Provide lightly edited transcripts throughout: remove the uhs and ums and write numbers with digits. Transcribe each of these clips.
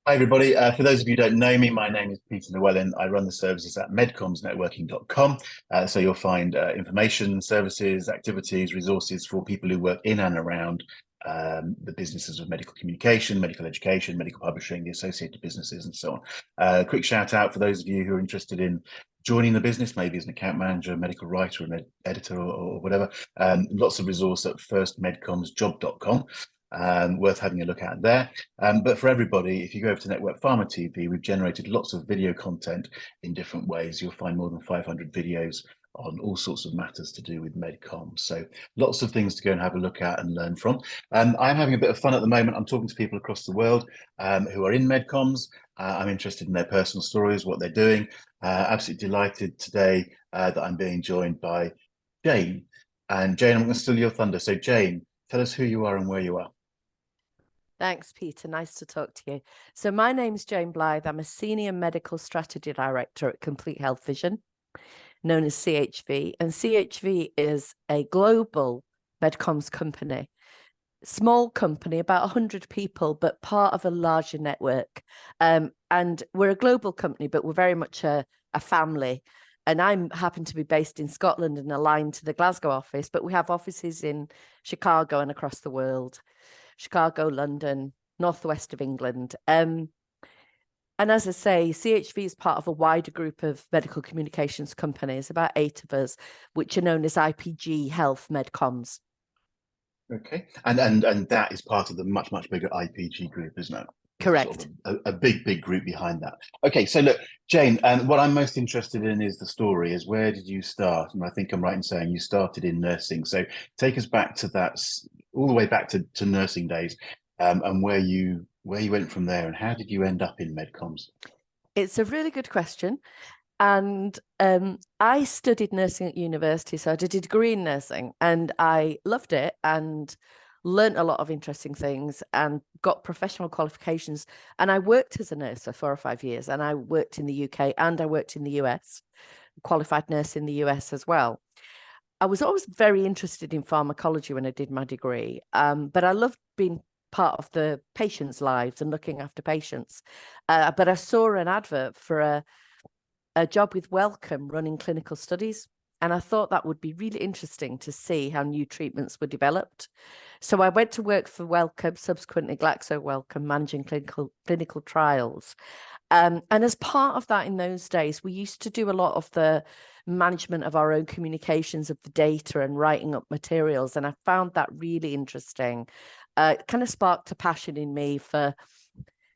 Hi, everybody. For those of you who don't know me, my name is Peter Llewellyn. I run the services at MedComms So you'll find information, services, activities, resources for people who work in and around the businesses of medical communication, medical education, medical publishing, the associated businesses, and so on. Quick shout out for those of you who are interested in joining the business, maybe as an account manager, medical writer, an editor, or whatever. Lots of resource at firstmedcommsjob.com. Worth having a look at there. But for everybody, if you go over to NetworkPharma TV, we've generated lots of video content in different ways. You'll find more than 500 videos on all sorts of matters to do with MedComms. So lots of things to go and have a look at and learn from. I'm having a bit of fun at the moment. I'm talking to people across the world who are in MedComms. I'm interested in their personal stories, what they're doing. Absolutely delighted today that I'm being joined by Jane. And Jane, I'm going to steal your thunder. So Jane, tell us who you are and where you are. Thanks, Peter. Nice to talk to you. So my name's Jane Blyth. I'm a Senior Medical Strategy Director at Complete HealthVision, known as CHV. And CHV is a global MedComms company. Small company, about 100 people, but part of a larger network. And we're a global company, but we're very much a family. And I happen to be based in Scotland and aligned to the Glasgow office, but we have offices in Chicago and across the world. Chicago, London, northwest of England. And as I say, CHV is part of a wider group of medical communications companies, about 8 of us, which are known as IPG Health MedComms. Okay, and that is part of the much bigger IPG group, isn't it? Correct. Sort of a big group behind that. Okay, so look, Jane, what I'm most interested in is the story. Is where did you start? And I think I'm right in saying you started in nursing. So take us back to that, all the way back to nursing days, and where you went from there, and how did you end up in MedComms? It's a really good question. And I studied nursing at university, so I did a degree in nursing, and I loved it and learned a lot of interesting things and got professional qualifications. And I worked as a nurse for 4 or 5 years, and I worked in the UK and I worked in the US, qualified nurse in the US as well. I was always very interested in pharmacology when I did my degree, but I loved being part of the patients' lives and looking after patients. But I saw an advert for a job with Wellcome running clinical studies. And I thought that would be really interesting to see how new treatments were developed. So I went to work for Wellcome, subsequently Glaxo Wellcome, managing clinical trials. And as part of that, in those days, we used to do a lot of the management of our own communications of the data and writing up materials. And I found that really interesting. It kind of sparked a passion in me for,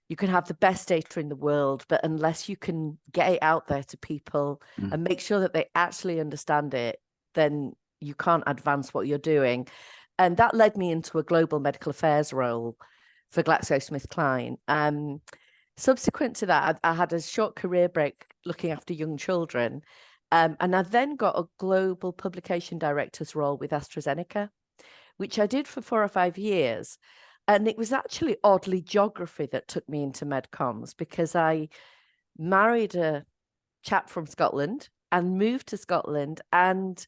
you can have the best data in the world, but unless you can get it out there to people and make sure that they actually understand it, then you can't advance what you're doing. And that led me into a global medical affairs role for GlaxoSmithKline. Subsequent to that, I had a short career break looking after young children. And I then got a global publication director's role with AstraZeneca, which I did for 4 or 5 years. And it was actually oddly geography that took me into MedComms, because I married a chap from Scotland and moved to Scotland. And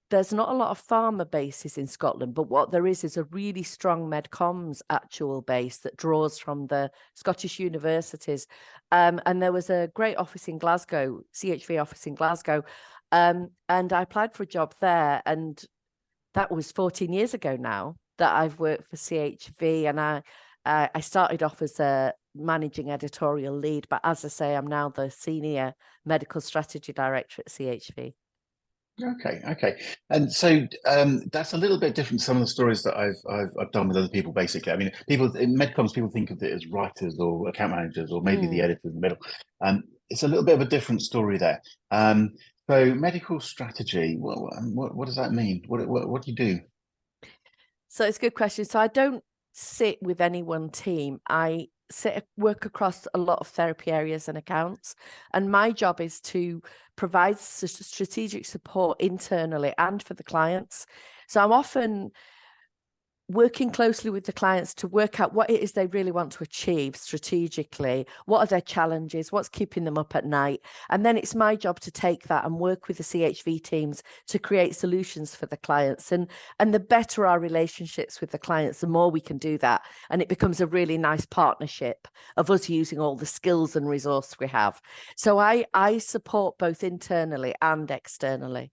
there's not a lot of pharma bases in Scotland, but what there is a really strong MedComms actual base that draws from the Scottish universities. And there was a great office in Glasgow, CHV office in Glasgow. And I applied for a job there. And that was 14 years ago now that I've worked for CHV. And I started off as a managing editorial lead, but as I say, I'm now the Senior Medical Strategy Director at CHV. Okay. And so that's a little bit different to some of the stories that I've done with other people, basically. I mean, people in MedComms, people think of it as writers or account managers or maybe the editor in the middle. It's a little bit of a different story there. So medical strategy, what does that mean? What do you do? So it's a good question. So I don't sit with any one team. I work across a lot of therapy areas and accounts. And my job is to provide strategic support internally and for the clients. So I'm often working closely with the clients to work out what it is they really want to achieve strategically. What are their challenges? What's keeping them up at night? And then it's my job to take that and work with the CHV teams to create solutions for the clients. And the better our relationships with the clients, the more we can do that. And it becomes a really nice partnership of us using all the skills and resource we have. So I support both internally and externally.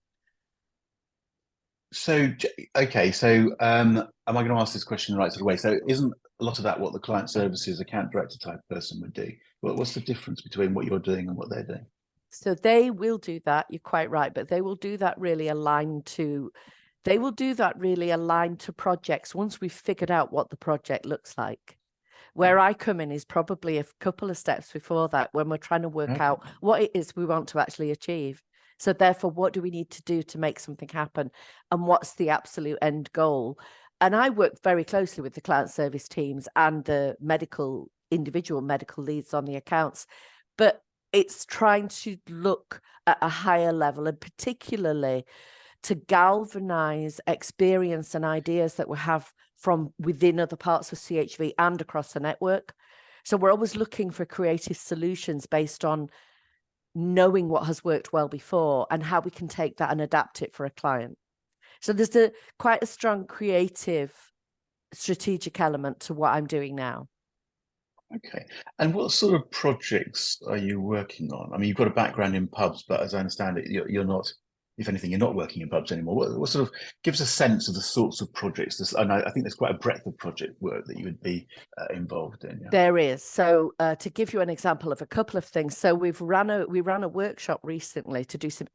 So, okay, so am I going to ask this question the right sort of way? So isn't a lot of that what the client services account director type person would do? What's the difference between what you're doing and what they're doing? So they will do that, you're quite right, but they will do that really aligned to projects once we've figured out what the project looks like. Where I come in is probably a couple of steps before that, when we're trying to work out what it is we want to actually achieve. So therefore, what do we need to do to make something happen? And what's the absolute end goal? And I work very closely with the client service teams and the individual medical leads on the accounts. But it's trying to look at a higher level, and particularly to galvanize experience and ideas that we have from within other parts of CHV and across the network. So we're always looking for creative solutions based on knowing what has worked well before and how we can take that and adapt it for a client. So there's quite a strong creative strategic element to what I'm doing now. Okay. And what sort of projects are you working on? I mean, you've got a background in pubs, but as I understand it, you're not, if anything, you're not working in pubs anymore. What sort of gives a sense of the sorts of projects? And I think there's quite a breadth of project work that you would be involved in. Yeah. There is. So to give you an example of a couple of things. So we ran a workshop recently to do some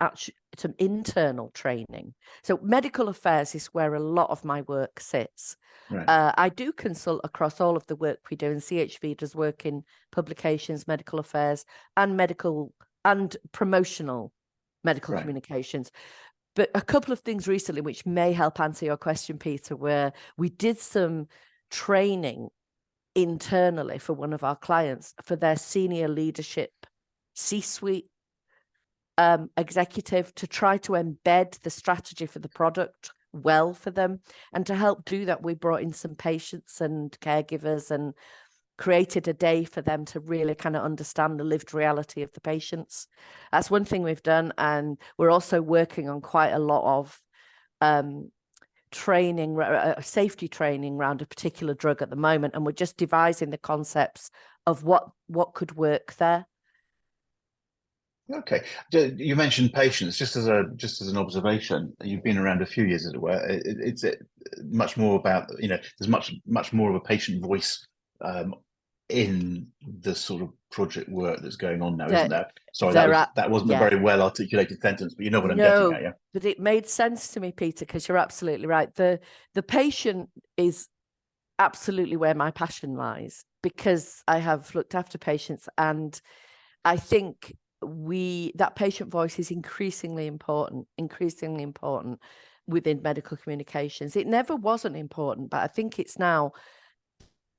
internal training. So medical affairs is where a lot of my work sits. Right. I do consult across all of the work we do, and CHV does work in publications, medical affairs, and medical and promotional medical communications. But a couple of things recently which may help answer your question, Peter, where we did some training internally for one of our clients for their senior leadership C-suite executive to try to embed the strategy for the product well for them. And to help do that, we brought in some patients and caregivers and created a day for them to really kind of understand the lived reality of the patients. That's one thing we've done. And we're also working on quite a lot of training, safety training around a particular drug at the moment. And we're just devising the concepts of what could work there. Okay. You mentioned patients. Just as an observation, you've been around a few years, as it were. It's much more about, there's much more of a patient voice in the sort of project work that's going on now, isn't there? Sorry, that wasn't a very well articulated sentence, but you know what I'm getting at, yeah. But it made sense to me, Peter, because you're absolutely right. The patient is absolutely where my passion lies, because I have looked after patients, and I think that patient voice is increasingly important within medical communications. It never wasn't important, but I think it's now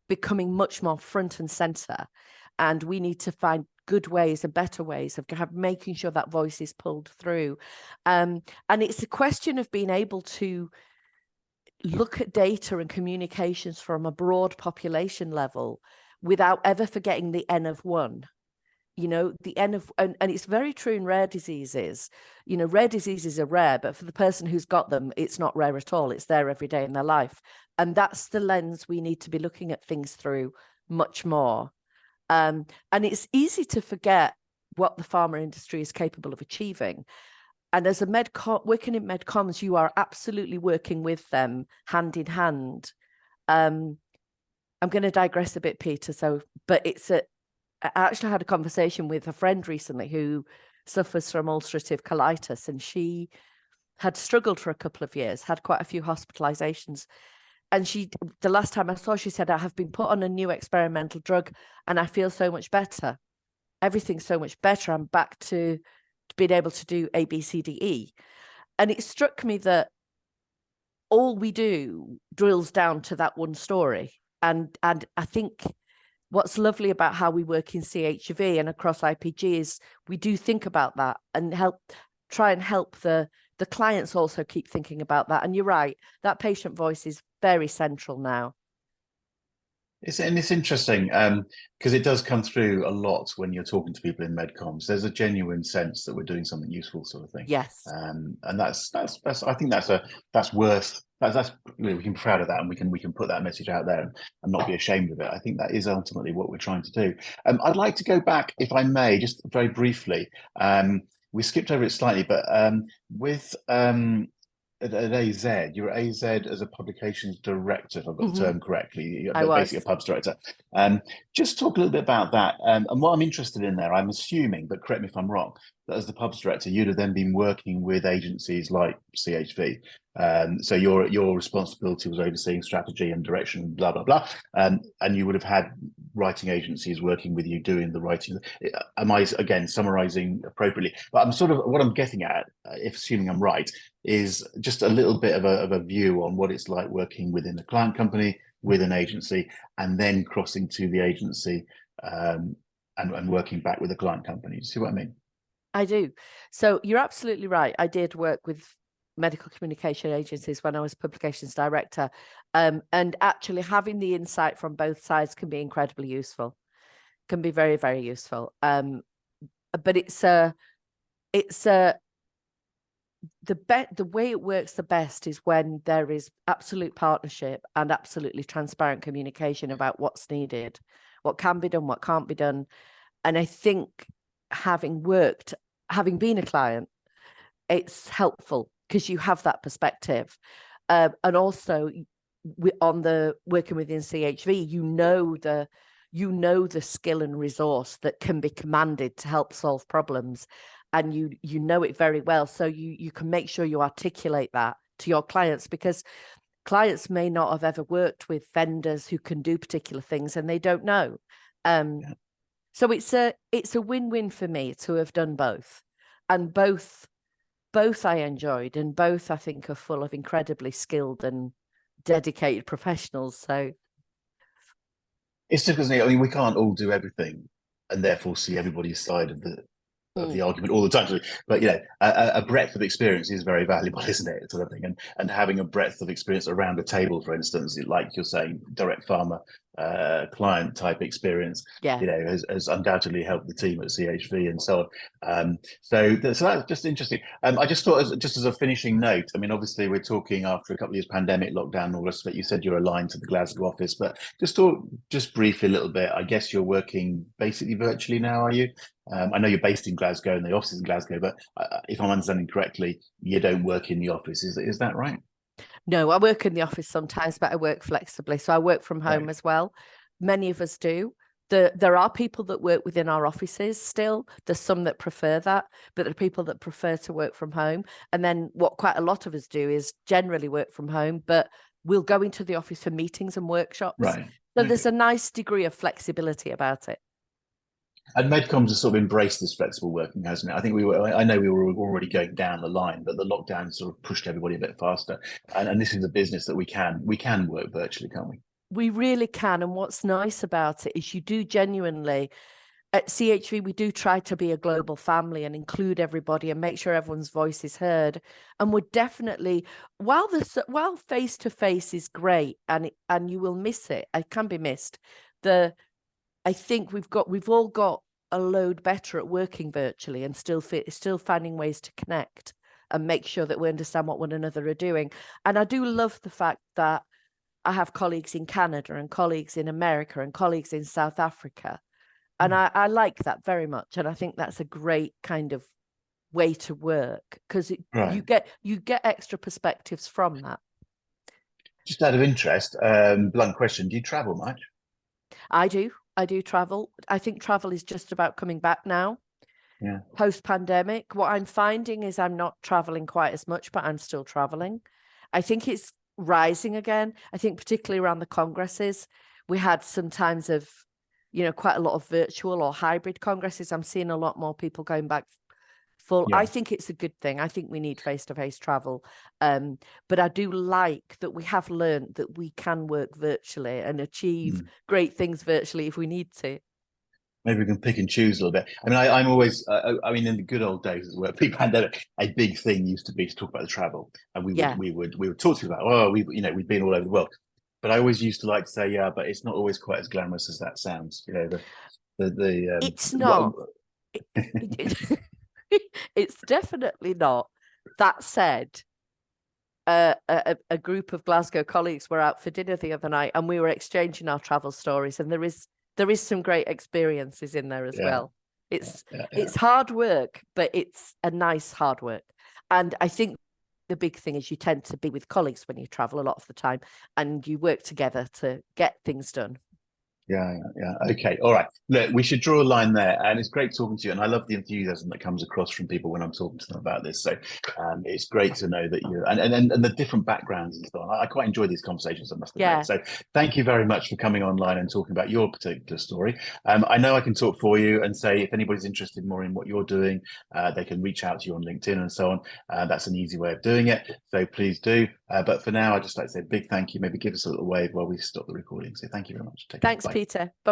becoming much more front and center, and we need to find good ways and better ways of making sure that voice is pulled through. And it's a question of being able to look at data and communications from a broad population level without ever forgetting the N of one. The N of, and it's very true in rare diseases. Rare diseases are rare, but for the person who's got them, it's not rare at all. It's there every day in their life. And that's the lens we need to be looking at things through much more. And it's easy to forget what the pharma industry is capable of achieving. And as working in MedComms, you are absolutely working with them hand in hand. I'm going to digress a bit, Peter. But I actually had a conversation with a friend recently who suffers from ulcerative colitis, and she had struggled for a couple of years, had quite a few hospitalizations. And the last time I saw, she said, I have been put on a new experimental drug and I feel so much better. Everything's so much better. I'm back to being able to do A, B, C, D, E. And it struck me that all we do drills down to that one story. And I think what's lovely about how we work in CHV and across IPG is we do think about that and try and help the the clients also keep thinking about that. And you're right, that patient voice is very central now. It's interesting because it does come through a lot when you're talking to people in medcoms. There's a genuine sense that we're doing something useful, sort of thing. Yes. And that's I think that's worth we can be proud of that, and we can put that message out there and not be ashamed of it. I think that is ultimately what we're trying to do. I'd like to go back, if I may, just very briefly. We skipped over it slightly, but with at AZ, you're at AZ as a publications director, if I've got the term correctly. You're basically a pubs director. Just talk a little bit about that. And what I'm interested in there, I'm assuming, but correct me if I'm wrong, that as the pubs director, you'd have then been working with agencies like CHV. So your responsibility was overseeing strategy and direction, blah, blah, blah. And you would have had writing agencies working with you doing the writing. Am I, again, summarizing appropriately? But I'm sort of, what I'm getting at, if assuming I'm right, is just a little bit of a view on what it's like working within a client company, with an agency, and then crossing to the agency and working back with the client company. Do you see what I mean? I do. So you're absolutely right. I did work with medical communication agencies when I was publications director. And actually having the insight from both sides can be incredibly useful, can be very, very useful. But the way it works the best is when there is absolute partnership and absolutely transparent communication about what's needed, what can be done, what can't be done. And I think having been a client, it's helpful because you have that perspective. And also on the working within CHV, you know the skill and resource that can be commanded to help solve problems. And you know it very well. So you can make sure you articulate that to your clients, because clients may not have ever worked with vendors who can do particular things and they don't know. So it's a win-win for me to have done both. And both I enjoyed, and both I think are full of incredibly skilled and dedicated professionals. So it's difficult, isn't it? I mean, we can't all do everything and therefore see everybody's side of the argument all the time. But a breadth of experience is very valuable, isn't it? Sort of thing. And having a breadth of experience around the table, for instance, like you're saying, direct pharma client type experience, has undoubtedly helped the team at CHV and so on. So that's just interesting. I just thought, just as a finishing note, I mean, obviously we're talking after a couple of years pandemic, lockdown, and all this, but you said you're aligned to the Glasgow office, but just briefly a little bit. I guess you're working basically virtually now, are you? I know you're based in Glasgow and the office is in Glasgow, but if I'm understanding correctly, you don't work in the office. Is that right? No, I work in the office sometimes, but I work flexibly. So I work from home as well. Many of us do. There are people that work within our offices still. There's some that prefer that, but there are people that prefer to work from home. And then what quite a lot of us do is generally work from home, but we'll go into the office for meetings and workshops. Right. So there's a nice degree of flexibility about it. And MedComms has sort of embraced this flexible working, hasn't it? I think I know we were already going down the line, but the lockdown sort of pushed everybody a bit faster. And this is a business that we can work virtually, can't we? We really can. And what's nice about it is you do genuinely, at CHV, we do try to be a global family and include everybody and make sure everyone's voice is heard. And we're definitely, while face-to-face is great and you will miss it, it can be missed. I think we've all got a load better at working virtually and still finding ways to connect and make sure that we understand what one another are doing. And I do love the fact that I have colleagues in Canada and colleagues in America and colleagues in South Africa. And I like that very much. And I think that's a great kind of way to work because you get extra perspectives from that. Just out of interest, blunt question, do you travel much? I do travel. I think travel is just about coming back now. Yeah. Post-pandemic, what I'm finding is I'm not traveling quite as much, but I'm still traveling. I think it's rising again. I think particularly around the congresses, we had some times of, quite a lot of virtual or hybrid congresses. I'm seeing a lot more people going back full. I think it's a good thing. I think we need face-to-face travel. But I do like that we have learned that we can work virtually and achieve great things virtually if we need to. maybe we can pick and choose a little bit. I mean, I'm always, I mean, in the good old days as well, pre-pandemic, a big thing used to be to talk about the travel, and Yeah, we would talk to you about, oh, we've been all over the world, but I always used to like to say, yeah, but it's not always quite as glamorous as that sounds. it's What, not. It's definitely not. That said, a group of Glasgow colleagues were out for dinner the other night, and we were exchanging our travel stories, and there is some great experiences in there as yeah, well. It's yeah. it's hard work, but it's a nice hard work. And I think the big thing is you tend to be with colleagues when you travel a lot of the time, and you work together to get things done. Yeah. Okay. All right. Look, we should draw a line there. And it's great talking to you. And I love the enthusiasm that comes across from people when I'm talking to them about this. So it's great to know that you and the different backgrounds and so on. I quite enjoy these conversations, I must admit. Yeah. So thank you very much for coming online and talking about your particular story. I know I can talk for you and say if anybody's interested more in what you're doing, they can reach out to you on LinkedIn and so on. That's an easy way of doing it. So please do. But for now, I'd just like to say a big thank you. Maybe give us a little wave while we stop the recording. So thank you very much. Take care. Thanks, Bye. Peter. Bye.